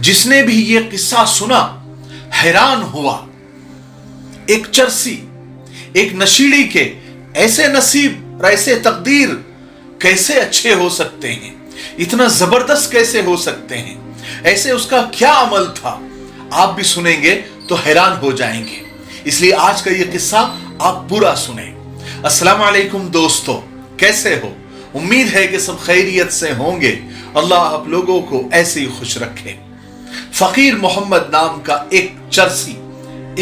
जिसने भी ये किस्सा सुना हैरान हुआ। एक चरसी, एक नशीड़ी के ऐसे नसीब और ऐसे तकदीर कैसे अच्छे हो सकते हैं, इतना जबरदस्त कैसे हो सकते हैं, ऐसे उसका क्या अमल था। आप भी सुनेंगे तो हैरान हो जाएंगे, इसलिए आज का ये किस्सा आप पूरा सुने। अस्सलाम वालेकुम दोस्तों, कैसे हो? उम्मीद है कि सब खैरियत से होंगे। अल्लाह आप लोगों को ऐसे ही खुश रखे। फकीर मोहम्मद नाम का एक चरसी,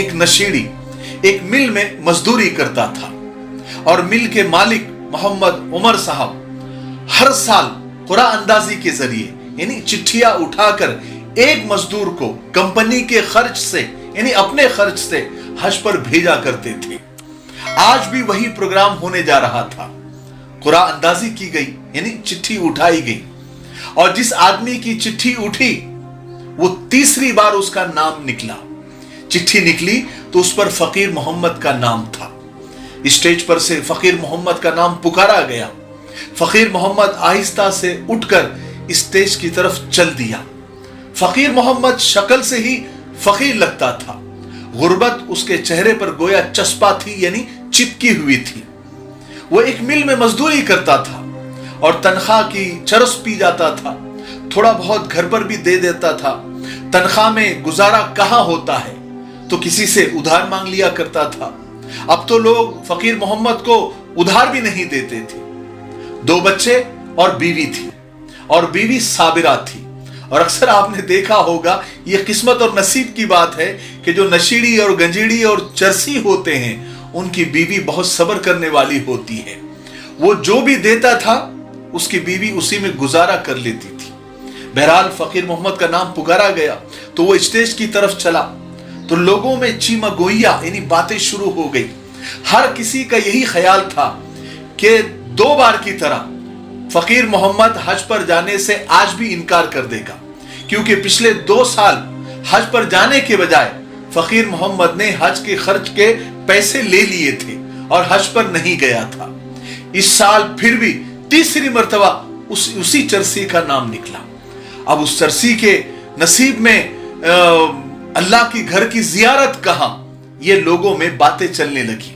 एक नशीड़ी, एक मिल में मजदूरी करता था और मिल के मालिक मोहम्मद उमर साहब हर साल कुरा अंदाजी के जरिए यानी चिट्ठियां उठाकर एक मजदूर को कंपनी के खर्च से यानी अपने खर्च से हज पर भेजा करते थे। आज भी वही प्रोग्राम होने जा रहा था। कुरा अंदाजी की गई यानी चिट्ठी उठाई गई और जिस आदमी की चिट्ठी उठी वो तीसरी बार उसका नाम निकला। चिट्ठी निकली तो उस पर फकीर मोहम्मद का नाम था। स्टेज पर से फकीर मोहम्मद का नाम पुकारा गया। फकीर मोहम्मद आहिस्ता से उठकर स्टेज की तरफ चल दिया। फकीर मोहम्मद शक्ल से ही फकीर लगता था। गुर्बत उसके चेहरे पर गोया चस्पा थी यानी चिपकी हुई थी। वो एक मिल में मजदूरी करता था और तनख्वाह की चरस पी जाता था। थोड़ा बहुत घर पर भी दे देता था। तनख्वाह में गुजारा कहाँ होता है तो किसी से उधार मांग लिया करता था। अब तो लोग फकीर मोहम्मद को उधार भी नहीं देते थे। 2 बच्चे और बीवी थी और बीवी साबिरा थी। और अक्सर आपने देखा होगा, यह किस्मत और नसीब की बात है कि जो नशीड़ी और गंजीड़ी और चरसी होते हैं उनकी बीवी बहुत सब्र करने वाली होती है। वो जो भी देता था उसकी बीवी उसी में गुजारा कर लेती थी। बहरहाल फकीर मोहम्मद का नाम पुकारा गया तो वो स्टेज की तरफ चला तो लोगों में चीमगोइया यानी बातें शुरू हो गई। हर किसी का यही ख्याल था कि 2 बार की तरह फकीर मोहम्मद हज पर जाने से आज भी इनकार कर देगा, क्योंकि पिछले 2 साल हज पर जाने के बजाय फकीर मोहम्मद ने हज के खर्च के पैसे ले लिए थे और हज पर नहीं गया था। इस साल फिर भी तीसरी मर्तबा उसी चरसी का नाम निकला। अब उस चरसी के नसीब में अल्लाह की घर की जियारत कहां, ये लोगों में बातें चलने लगी।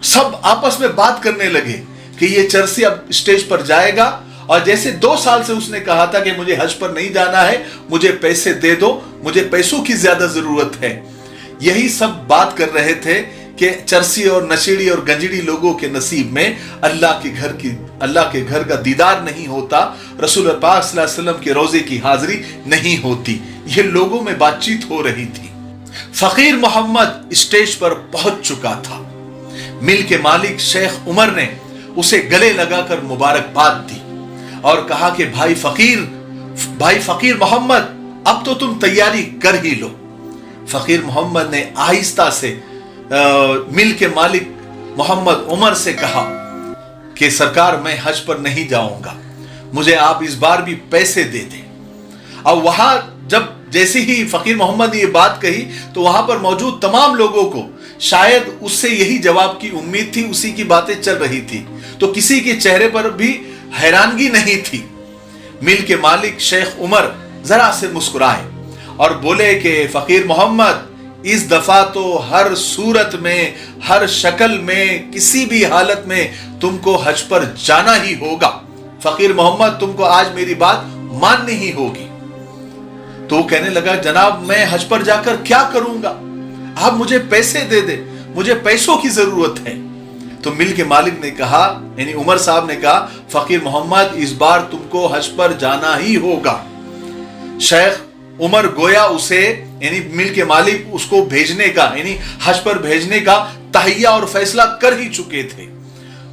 सब आपस में बात करने लगे कि ये चरसी अब स्टेज पर जाएगा और जैसे 2 साल से उसने कहा था कि मुझे हज पर नहीं जाना है, मुझे पैसे दे दो, मुझे पैसों की ज्यादा जरूरत है। यही सब बात कर रहे थे कि चरसी और नशेड़ी और गंजड़ी लोगों के नसीब में अल्लाह के घर का दीदार नहीं होता, रसूल पाक सल्लल्लाहु अलैहि वसल्लम के रोजे की हाजिरी नहीं होती। ये लोगों में बातचीत हो रही थी। फकीर मोहम्मद स्टेज पर पहुंच चुका था। मिल के मालिक शेख उमर ने उसे गले लगाकर मुबारकबाद दी और कहा कि भाई फकीर मोहम्मद, अब तो तुम तैयारी कर ही लो। फकीर मोहम्मद ने आहिस्ता से मिल के मालिक मोहम्मद उमर से कहा कि सरकार, मैं हज पर नहीं जाऊंगा, मुझे आप इस बार भी पैसे दे दें। अब वहां जब जैसे ही फकीर मोहम्मद ने ये बात कही तो वहां पर मौजूद तमाम लोगों को शायद उससे यही जवाब की उम्मीद थी, उसी की बातें चल रही थी, तो किसी के चेहरे पर भी हैरानगी नहीं थी। मिल के मालिक शेख उमर जरा से मुस्कुराए और बोले कि फकीर मोहम्मद, इस दफा तो हर सूरत में, हर शक्ल में, किसी भी हालत में तुमको हज पर जाना ही होगा। फकीर मोहम्मद, तुमको आज मेरी बात माननी ही होगी। तो वो कहने लगा, जनाब मैं हज पर जाकर क्या करूंगा, आप मुझे पैसे दे दे, मुझे पैसों की जरूरत है। तो मिल के मालिक ने कहा, यानी उमर साहब ने कहा, फकीर मोहम्मद इस बार तुमको हज पर जाना ही होगा। शेख उमर गोया उसे यानी मिल के मालिक उसको भेजने का यानी हज पर भेजने का तहैया और फैसला कर ही चुके थे,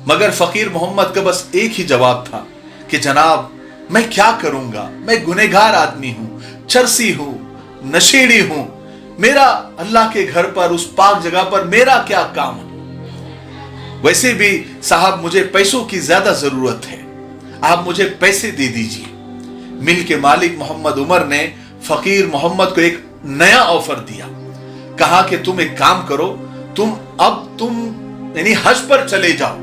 मगर फकीर मोहम्मद का बस एक ही जवाब था कि जनाब मैं क्या करूंगा, मैं गुनहगार आदमी हूं, चरसी हूं, नशेड़ी हूं, मेरा अल्लाह के घर पर उस पाक जगह पर मेरा क्या काम है। वैसे भी साहब मुझे पैसों की ज्यादा जरूरत है, आप मुझे पैसे दे दीजिए। मिल के मालिक मोहम्मद उमर ने फकीर मोहम्मद को एक नया ऑफर दिया। कहा कि तुम एक काम करो, तुम यानी हज पर चले जाओ,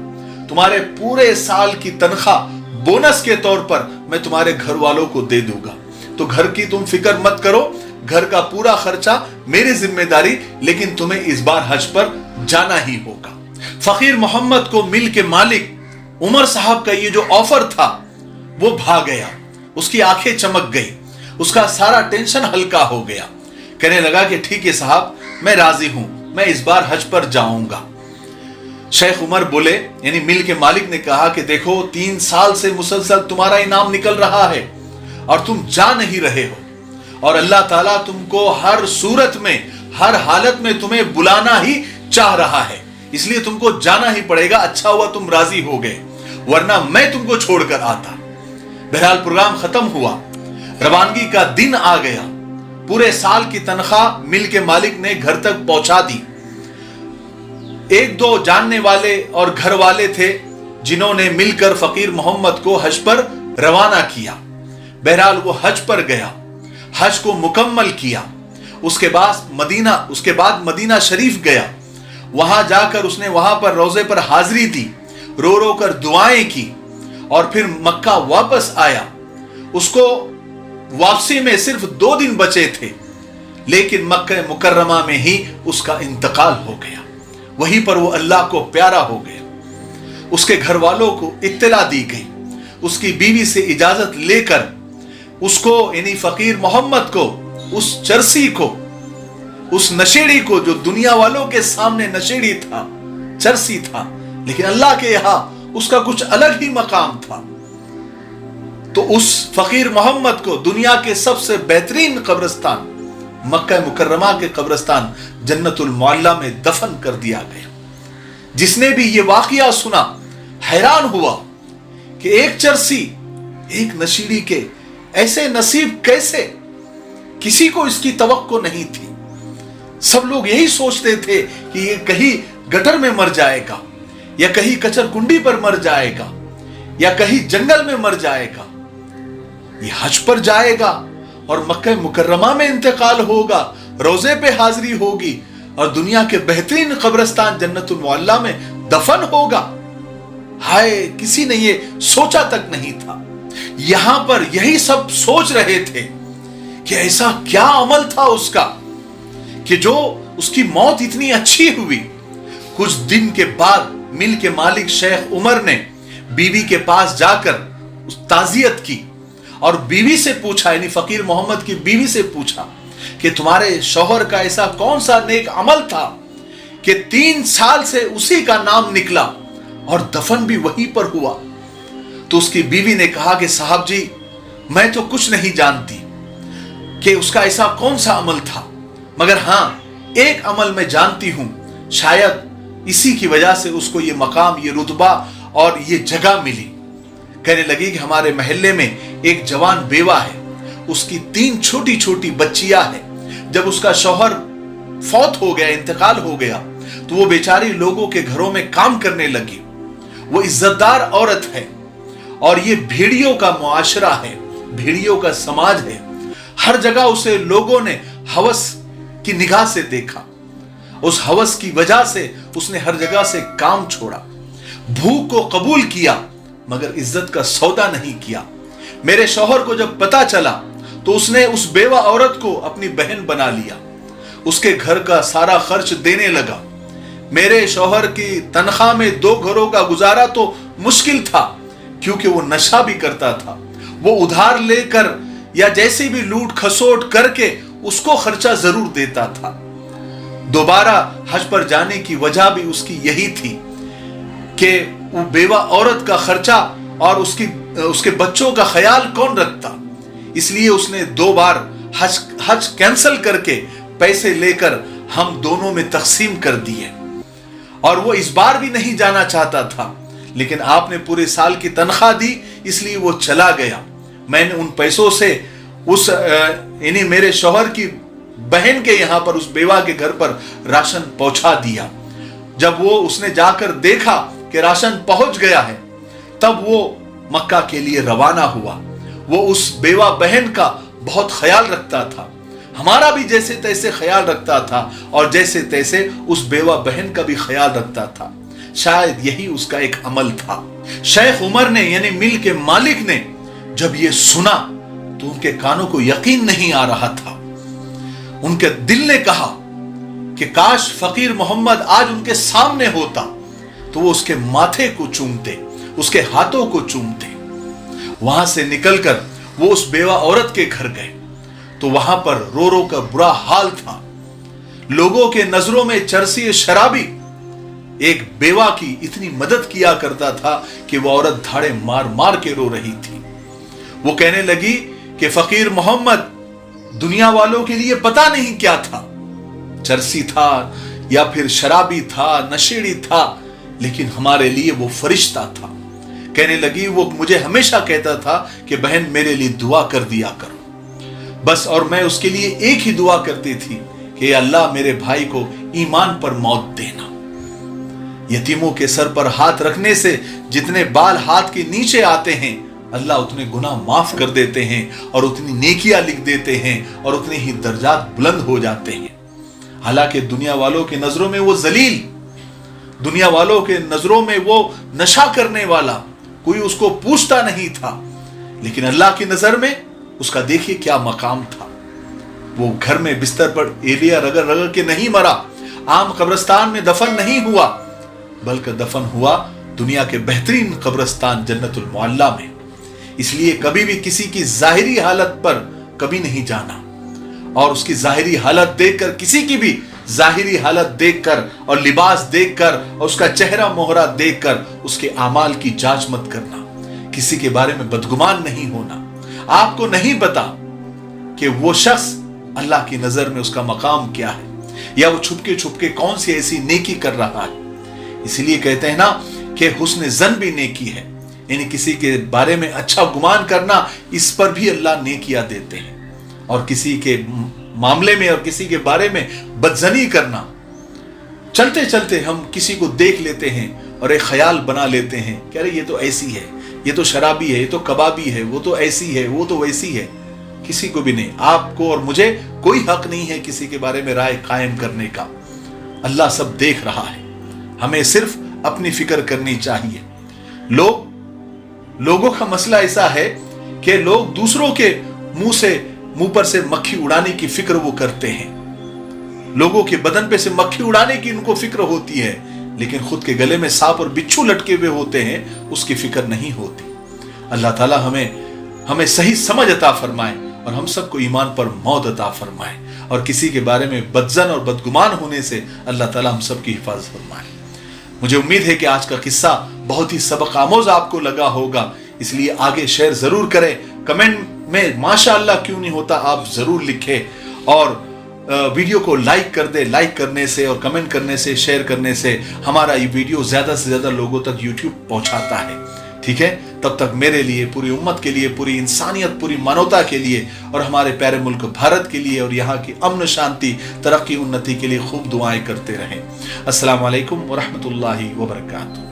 तुम्हारे पूरे साल की तनख्वाह बोनस के तौर पर मैं तुम्हारे घर वालों को दे दूंगा, तो घर की तुम फिक्र मत करो, घर का पूरा खर्चा मेरी जिम्मेदारी, लेकिन तुम्हें इस बार हज पर जाना ही होगा। फकीर मोहम्मद को मिल के मालिक उमर साहब का ये जो ऑफर था वो भा गया, उसकी आंखें चमक गई, उसका सारा टेंशन हल्का हो गया। कहने लगा कि ठीक है साहब, मैं राजी हूं, मैं इस बार हज पर जाऊंगा। शेख उमर बोले, यानी मिल के मालिक ने कहा कि देखो 3 साल से मुसलसल तुम्हारा इनाम निकल रहा है और तुम जा नहीं रहे हो, और अल्लाह ताला तुमको हर सूरत में, हर हालत में तुम्हें बुलाना ही चाह रहा है, इसलिए तुमको जाना ही पड़ेगा। अच्छा हुआ तुम राजी हो गए, वरना मैं तुमको छोड़कर आता। बहरहाल प्रोग्राम खत्म हुआ, रवानगी का दिन आ गया। पूरे साल की तनख्वाह मिल के मालिक ने घर तक पहुंचा दी। 1-2 जानने वाले और घर वाले थे जिन्होंने मिलकर फकीर मोहम्मद को हज पर रवाना किया। बहरहाल वो हज पर गया, हज को मुकम्मल किया। उसके बाद मदीना शरीफ गया। वहां जाकर उसने वहां पर रोजे पर हाजिरी दी, रो रो कर दुआएं की, और फिर मक्का वापस आया। उसको वापसी में सिर्फ 2 दिन बचे थे, लेकिन मक्का मुकर्रमा में ही उसका इंतकाल हो गया। वहीं पर वो अल्लाह को प्यारा हो गया। उसके घर वालों को इत्तला दी गई। उसकी बीवी से इजाजत लेकर उसको, यानी फकीर मोहम्मद को, उस चरसी को, उस नशेड़ी को, जो दुनिया वालों के सामने नशेड़ी था, चरसी था, लेकिन अल्लाह के यहां उसका कुछ अलग ही मकाम था, तो उस फकीर मोहम्मद को दुनिया के सबसे बेहतरीन कब्रिस्तान, मक्का मुकर्रमा के कब्रिस्तान जन्नतुल मुअल्ला में दफन कर दिया गया। जिसने भी ये वाकया सुना हैरान हुआ कि एक चरसी, एक नशीड़ी के ऐसे नसीब कैसे? किसी को इसकी तवक्को नहीं थी। सब लोग यही सोचते थे कि ये कहीं गटर में मर जाएगा, या कहीं कचर कुंडी पर मर जाएगा, या कहीं जंगल में मर जाएगा। ये हज पर जाएगा और मक्का मुकर्रमा में इंतकाल होगा, रोजे पे हाजिरी होगी, और दुनिया के बेहतरीन कब्रिस्तान जन्नतुल मुअल्ला में दफन होगा। हाय, किसी ने ये सोचा तक नहीं था। यहां पर यही सब सोच रहे थे कि ऐसा क्या अमल था उसका कि जो उसकी मौत इतनी अच्छी हुई। कुछ दिन के बाद मिल के मालिक शेख उमर ने बीवी के पास जाकर उस ताजियत की और बीवी से पूछा, यानी फकीर मोहम्मद की बीवी से पूछा कि तुम्हारे शौहर का ऐसा कौन सा नेक अमल था कि 3 साल से उसी का नाम निकला और दफन भी वहीं पर हुआ। तो उसकी बीवी ने कहा कि साहब जी, मैं तो कुछ नहीं जानती कि उसका ऐसा कौन सा अमल था, मगर हां, एक अमल मैं जानती हूं, शायद इसी की वजह से उसको ये मकाम, ये रुतबा और ये जगह मिली। कहने लगी कि हमारे महल्ले में एक जवान बेवा है, उसकी 3 छोटी छोटी बच्चियां हैं। जब उसका शौहर फौत हो गया, इंतकाल हो गया, तो वो बेचारी लोगों के घरों में काम करने लगी। वो इज्जतदार औरत है, और ये भेड़ियों का मुआशरा है, भेड़ियों का समाज है। हर जगह उसे लोगों ने हवस की निगाह से देखा। उस हवस की वजह से उसने हर जगह से काम छोड़ा, भूख को कबूल किया, मगर इज्जत का सौदा नहीं किया। मेरे शौहर को जब पता चला तो उसने उस बेवा औरत को अपनी बहन बना लिया, उसके घर का सारा खर्च देने लगा। मेरे शौहर की तनख्वाह में 2 घरों का गुजारा तो मुश्किल था, क्योंकि वो नशा भी करता था। वो उधार लेकर या जैसे भी लूट खसोट करके उसको खर्चा जरूर देता था। दोबारा हज पर जाने की वजह भी उसकी यही थी कि वो बेवा औरत का खर्चा और उसके बच्चों का ख्याल कौन रखता। इसलिए उसने 2 बार हज कैंसिल करके पैसे लेकर हम दोनों में तकसीम कर दिए, और वो इस बार भी नहीं जाना चाहता था, लेकिन आपने पूरे साल की तनख्वाह दी, इसलिए वो चला गया। मैंने उन पैसों से उस यानी मेरे शौहर की बहन के यहां पर, उस बेवा के घर पर राशन पहुंचा दिया। जब वो उसने जाकर देखा कि राशन पहुंच गया है, तब वो मक्का के लिए रवाना हुआ। वो उस बेवा बहन का बहुत ख्याल रखता था, हमारा भी जैसे तैसे ख्याल रखता था, और जैसे तैसे उस बेवा बहन का भी ख्याल रखता था। शायद यही उसका एक अमल था। शेख उमर ने, यानी मिल के मालिक ने, जब ये सुना तो उनके कानों को यकीन नहीं आ रहा था। उनके दिल ने कहा कि काश फकीर मोहम्मद आज उनके सामने होता तो वो उसके माथे को चूमते, उसके हाथों को चूमते। वहां से निकलकर वो उस बेवा औरत के घर गए तो वहां पर रो रो कर बुरा हाल था। लोगों के नजरों में चरसी शराबी एक बेवा की इतनी मदद किया करता था कि वो औरत धाड़े मार मार के रो रही थी। वो कहने लगी कि फकीर मोहम्मद दुनिया वालों के लिए पता नहीं क्या था, चरसी था या फिर शराबी था, नशेड़ी था, लेकिन हमारे लिए वो फरिश्ता था। कहने लगी वो मुझे हमेशा कहता था कि बहन मेरे लिए दुआ कर दिया करो बस, और मैं उसके लिए एक ही दुआ करती थी कि अल्लाह मेरे भाई को ईमान पर मौत देना। यतीमों के सर पर हाथ रखने से जितने बाल हाथ के नीचे आते हैं अल्लाह उतने गुनाह माफ कर देते हैं और उतनी नेकियां लिख देते हैं और उतने ही दर्जात बुलंद हो जाते हैं। हालांकि दुनिया वालों के नजरों में वो जलील, दुनिया वालों के नजरों में वो नशा करने वाला, कोई उसको पूछता नहीं था, लेकिन अल्लाह की नजर में उसका देखिए क्या मकाम था। वो घर में बिस्तर पर एलिया रगड़ रगड़ के नहीं मरा, आम कब्रिस्तान में दफन नहीं हुआ, बल्कि दफन हुआ दुनिया के बेहतरीन कब्रिस्तान जन्नतुल मुअल्ला में। इसलिए कभी भी किसी की जाहिरी हालत पर कभी नहीं जाना, और उसकी जाहिरी हालत देखकर, किसी की भी जाहिरी हालत देखकर और लिबास देखकर और उसका चेहरा मोहरा देखकर उसके आमाल की जांच मत करना। किसी के बारे में बदगुमान नहीं होना। आपको नहीं पता कि वो शख्स अल्लाह की नजर में उसका मकाम क्या है, या वो छुपके छुपके कौन सी ऐसी नेकी कर रहा है। इसलिए कहते हैं ना कि हुस्न जन भी नेकी है, यानी किसी के बारे में अच्छा गुमान करना, इस पर भी अल्लाह नेकियां देते हैं। और किसी के मामले में और किसी के बारे में बदजनी करना, चलते चलते हम किसी को देख लेते हैं और एक ख्याल बना लेते हैं कि अरे ये तो ऐसी है, ये तो शराबी है, ये तो कबाबी है, वो तो ऐसी है, वो तो वैसी है। किसी को भी नहीं, आपको और मुझे कोई हक नहीं है किसी के बारे में राय कायम करने का। अल्लाह सब देख रहा है, हमें सिर्फ अपनी फिक्र करनी चाहिए। लोगों का मसला ऐसा है कि लोग दूसरों के मुंह पर से मक्खी उड़ाने की फिक्र वो करते हैं। लोगों के बदन पे से मक्खी उड़ाने की उनको फिक्र होती है, लेकिन खुद के गले में सांप और बिच्छू लटके हुए होते हैं, उसकी फिक्र नहीं होती। अल्लाह ताला हमें सही समझ अता फरमाए और हम सबको ईमान पर मौत अता फरमाए, और किसी के बारे में बदजन और बदगुमान होने से अल्लाह ताला हम सबकी हिफाजत फरमाए। मुझे उम्मीद है कि आज का किस्सा बहुत ही सबक आमोज आपको लगा होगा, इसलिए आगे शेयर जरूर करें। कमेंट में माशाअल्लाह क्यों नहीं होता आप जरूर लिखें, और वीडियो को लाइक कर दे। लाइक करने से और कमेंट करने से, शेयर करने से हमारा ये वीडियो ज्यादा से ज्यादा लोगों तक यूट्यूब पहुंचाता है। ठीक है, तब तक मेरे लिए, पूरी उम्मत के लिए, पूरी इंसानियत, पूरी मानवता के लिए और हमारे प्यारे मुल्क भारत के लिए और यहाँ की अमन शांति, तरक्की, उन्नति के लिए खूब दुआएं करते रहें। अस्सलामु अलैकुम व रहमतुल्लाहि व बरकातुहू।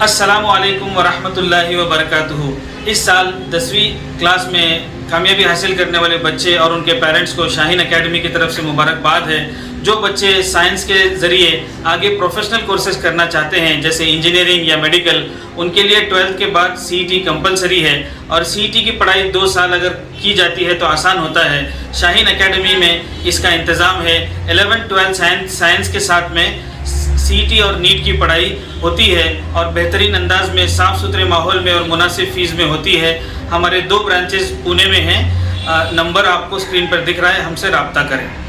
अस्सलामु अलैकुम व रहमतुल्लाहि व बरकातुहू। इस साल 10वीं क्लास में कामयाबी हासिल करने वाले बच्चे और उनके पेरेंट्स को शाहीन एकेडमी की तरफ से मुबारकबाद है। जो बच्चे साइंस के ज़रिए आगे प्रोफेशनल कोर्सेज करना चाहते हैं, जैसे इंजीनियरिंग या मेडिकल, उनके लिए 12th के बाद CET कंपलसरी है, और CET की पढ़ाई 2 साल अगर की जाती है तो आसान होता है। शाहीन एकेडमी में इसका इंतज़ाम है। 11th 12th साइंस के साथ में CET और नीट की पढ़ाई होती है, और बेहतरीन अंदाज में, साफ़ सुथरे माहौल में और मुनासिब फ़ीस में होती है। हमारे 2 ब्रांचेस पुणे में हैं। नंबर आपको स्क्रीन पर दिख रहा है, हमसे रब्ता करें।